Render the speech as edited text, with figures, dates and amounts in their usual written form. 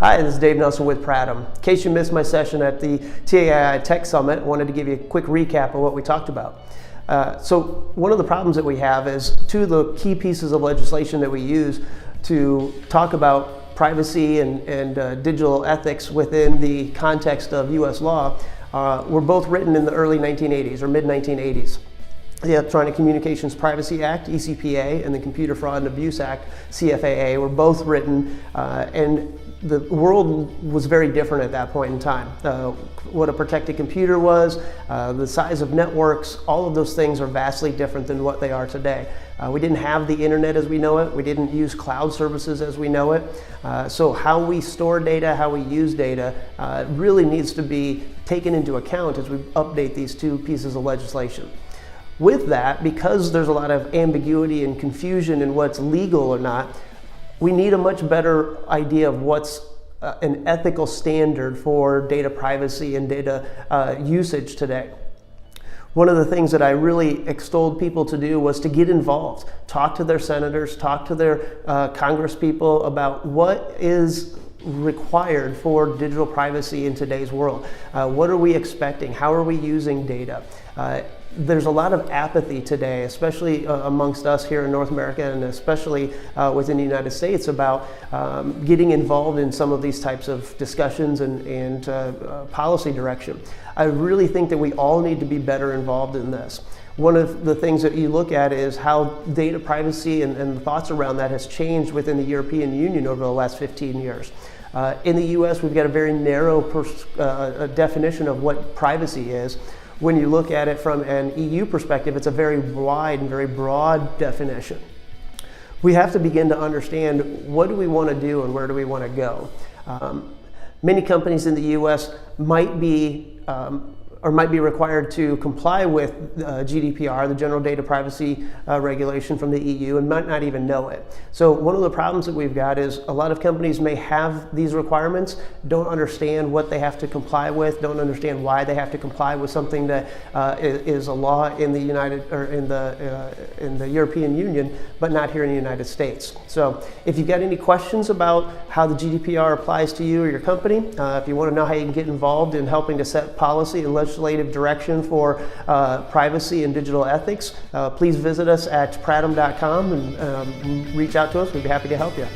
Hi, this is Dave Nelson with Pratum. In case you missed my session at the TAI Tech Summit, I wanted to give you a quick recap of what we talked about. So one of the problems that we have is two of the key pieces of legislation that we use to talk about privacy and digital ethics within the context of U.S. law were both written in the early 1980s or mid-1980s. The Electronic Communications Privacy Act, ECPA, and the Computer Fraud and Abuse Act, CFAA, were both written, and the world was very different at that point in time. What a protected computer was, the size of networks, all of those things are vastly different than what they are today. We didn't have the internet as we know it. We didn't use cloud services as we know it. So how we store data, how we use data really needs to be taken into account as we update these two pieces of legislation. With that, because there's a lot of ambiguity and confusion in what's legal or not, we need a much better idea of what's an ethical standard for data privacy and data usage today. One of the things that I really extolled people to do was to get involved, talk to their senators, talk to their Congress people about what is required for digital privacy in today's world. What are we expecting? How are we using data? There's a lot of apathy today, especially amongst us here in North America and especially within the United States about getting involved in some of these types of discussions and policy direction. I really think that we all need to be better involved in this. One of the things that you look at is how data privacy and the thoughts around that has changed within the European Union over the last 15 years. In the US, we've got a very narrow definition of what privacy is. When you look at it from an EU perspective, it's a very wide and very broad definition. We have to begin to understand what do we want to do and where do we want to go. Many companies in the US might be required to comply with GDPR, the General Data Privacy Regulation from the EU, and might not even know it. So one of the problems that we've got is a lot of companies may have these requirements, don't understand what they have to comply with, don't understand why they have to comply with something that is a law in the in the European Union, but not here in the United States. So if you've got any questions about how the GDPR applies to you or your company, if you want to know how you can get involved in helping to set policy and legislative direction for privacy and digital ethics, please visit us at pratum.com and reach out to us. We'd be happy to help you.